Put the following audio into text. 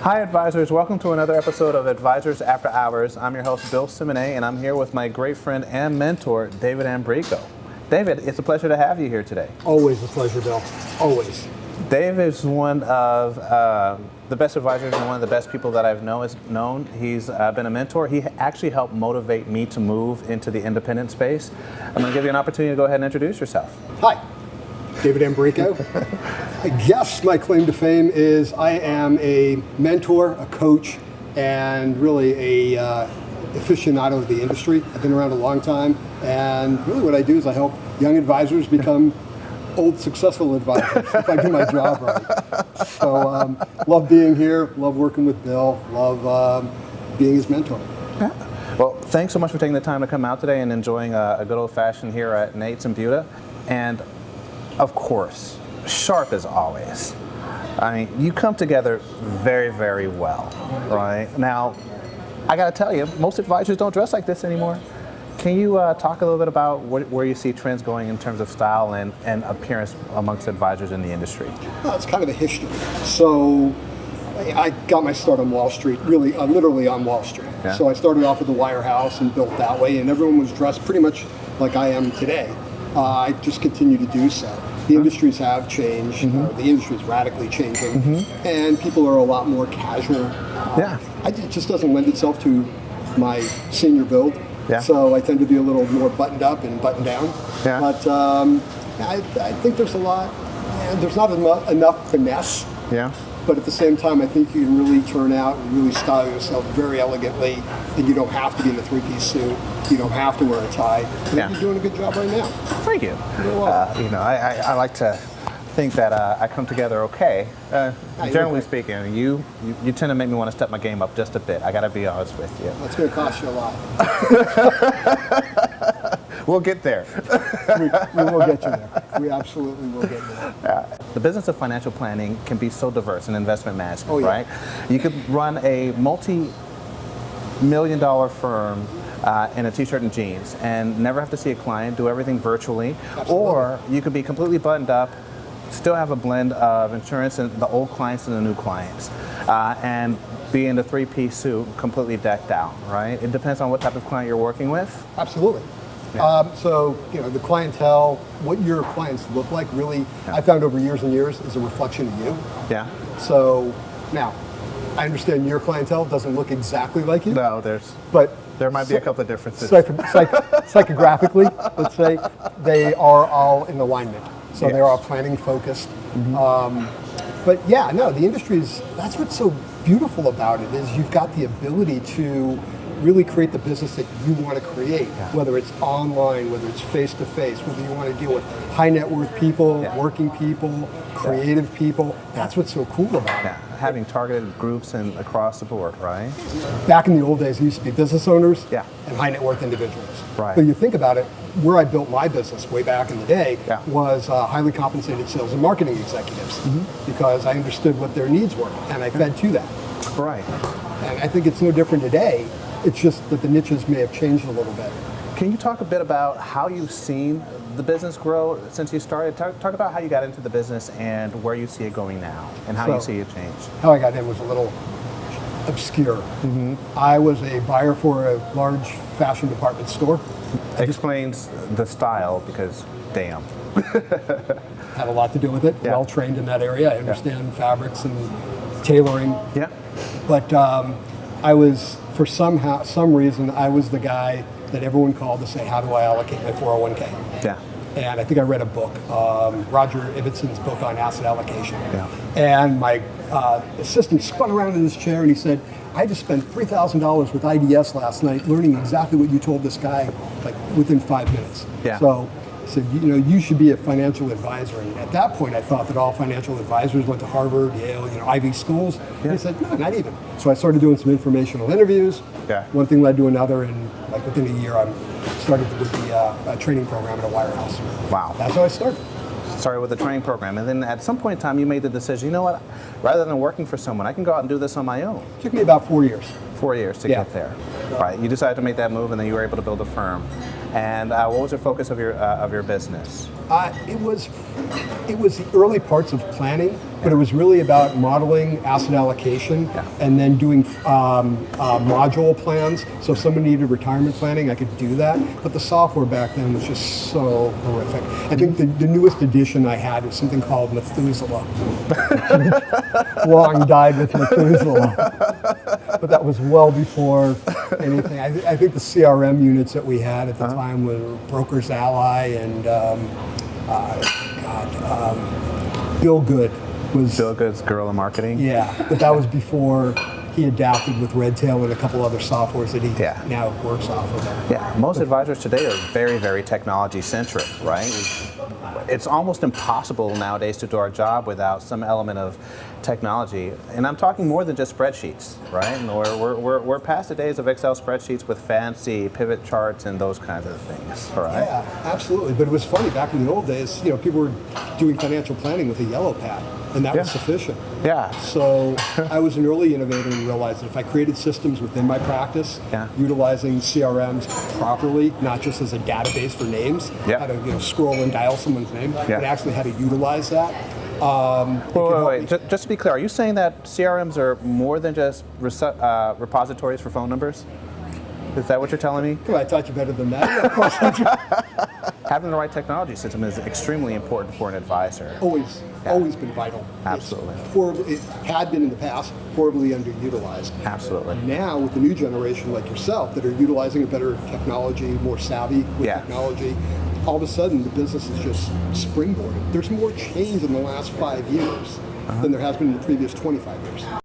Hi advisors, welcome to another episode of Advisors After Hours. I'm your host Bill Simonet, and I'm here with my great friend and mentor, David Ambrico. David, it's a pleasure to have you here today. Always a pleasure, Bill. Always. Dave is one of the best advisors and one of the best people that I've known. He's been a mentor. He actually helped motivate me to move into the independent space. I'm going to give you an opportunity to go ahead and introduce yourself. Hi, David Ambrico. I guess my claim to fame is I am a mentor, a coach, and really a aficionado of the industry. I've been around a long time, and really what I do is I help young advisors become old successful advisors if I do my job right. So love being here, love working with Bill, love being his mentor. Yeah. Well, thanks so much for taking the time to come out today and enjoying a good old-fashioned here at Nate's in Buda. And of course, sharp as always. I mean, you come together very, very well, right? Now, I got to tell you, most advisors don't dress like this anymore. Can you talk a little bit about where you see trends going in terms of style and appearance amongst advisors in the industry? Well, it's kind of a history. So I got my start on Wall Street, really, literally on Wall Street. Yeah. So I started off with the wirehouse and built that way, and everyone was dressed pretty much like I am today. I just continue to do so. The industries have changed. The industry is radically changing, and people are a lot more casual. It just doesn't lend itself to my senior build. Yeah. So I tend to be a little more buttoned up and buttoned down. Yeah. But I think there's a lot. There's not enough finesse. Yeah. But at the same time, I think you can really turn out and really style yourself very elegantly, and you don't have to be in a three-piece suit. You don't have to wear a tie. I think you're doing a good job right now. Thank you. I like to think that I come together okay. Generally speaking, you tend to make me want to step my game up just a bit. I got to be honest with you. That's going to cost you a lot. We'll get there. we will get you there. We absolutely will get you there. The business of financial planning can be so diverse in investment management, yeah. right? You could run a multi-million-dollar firm in a t-shirt and jeans and never have to see a client, do everything virtually. Absolutely. Or you could be completely buttoned up, still have a blend of insurance and the old clients and the new clients, and be in the three-piece suit, completely decked out, right? It depends on what type of client you're working with. Absolutely. Yeah. So, the clientele, what your clients look like, really, I found over years and years, is a reflection of you. Yeah. So, now, I understand your clientele doesn't look exactly like you. No, there might be a couple of differences. Psychographically, let's say, they are all in alignment. So they're all planning focused. But yeah, no, the industry's, that's what's so beautiful about it, is you've got the ability to really create the business that you want to create, whether it's online, whether it's face-to-face, whether you want to deal with high net worth people, working people, creative people. That's what's so cool about it. Having targeted groups and across the board, right? Back in the old days, it used to be business owners and high net worth individuals. Right. But you think about it, where I built my business way back in the day was highly compensated sales and marketing executives, because I understood what their needs were, and I fed to that. Right. And I think it's no different today. It's just that the niches may have changed a little bit. Can you talk a bit about how you've seen the business grow since you started? Talk about how you got into the business and where you see it going now and how you see it change. How I got in was a little obscure. I was a buyer for a large fashion department store. Explains the style, because damn. Had a lot to do with it. Well trained in that area. I understand fabrics and tailoring. Yeah. But I was, for some reason, I was the guy that everyone called to say, how do I allocate my 401k? Yeah. And I think I read a book, Roger Ibbitzon's book on asset allocation. Yeah. And my assistant spun around in his chair and he said, I just spent $3,000 with IDS last night learning exactly what you told this guy, like within 5 minutes. Yeah. So he said, you should be a financial advisor. And at that point, I thought that all financial advisors went to Harvard, Yale, Ivy schools. Yeah. And he said, no, not even. So I started doing some informational interviews. Yeah. One thing led to another, and like within a year, I started with the training program at a wirehouse. Wow. That's how I started. Started with the training program, and then at some point in time, you made the decision, you know what, rather than working for someone, I can go out and do this on my own. It took me about 4 years. 4 years to get there. Right. You decided to make that move, and then you were able to build a firm. And what was the focus of your business? It was the early parts of planning, but it was really about modeling asset allocation and then doing module plans. So if someone needed retirement planning, I could do that. But the software back then was just so horrific. I think the newest addition I had was something called Methuselah. Long died with Methuselah. But that was well before anything. I think the CRM units that we had at the time were Broker's Ally and Bill Good was Bill Good's Guerrilla Marketing? Yeah, but that was before he adapted with Redtail and a couple other softwares that he now works off of. Yeah, most advisors today are very, very technology centric, right? It's almost impossible nowadays to do our job without some element of technology. And I'm talking more than just spreadsheets, right? And we're past the days of Excel spreadsheets with fancy pivot charts and those kinds of things, right? Yeah, absolutely. But it was funny, back in the old days, people were doing financial planning with a yellow pad, and that was sufficient. Yeah. So I was an early innovator and realized that if I created systems within my practice, utilizing CRMs properly, not just as a database for names, how to scroll and dial someone's name, but actually how to utilize that. Wait. Just to be clear, are you saying that CRMs are more than just repositories for phone numbers? Is that what you're telling me? Well, I taught you better than that. Yeah, of course. Having the right technology system is extremely important for an advisor. Always been vital. Absolutely. It had been in the past, horribly underutilized. Absolutely. Now, with the new generation like yourself that are utilizing a better technology, more savvy with technology, all of a sudden the business is just springboarding. There's more change in the last 5 years than there has been in the previous 25 years.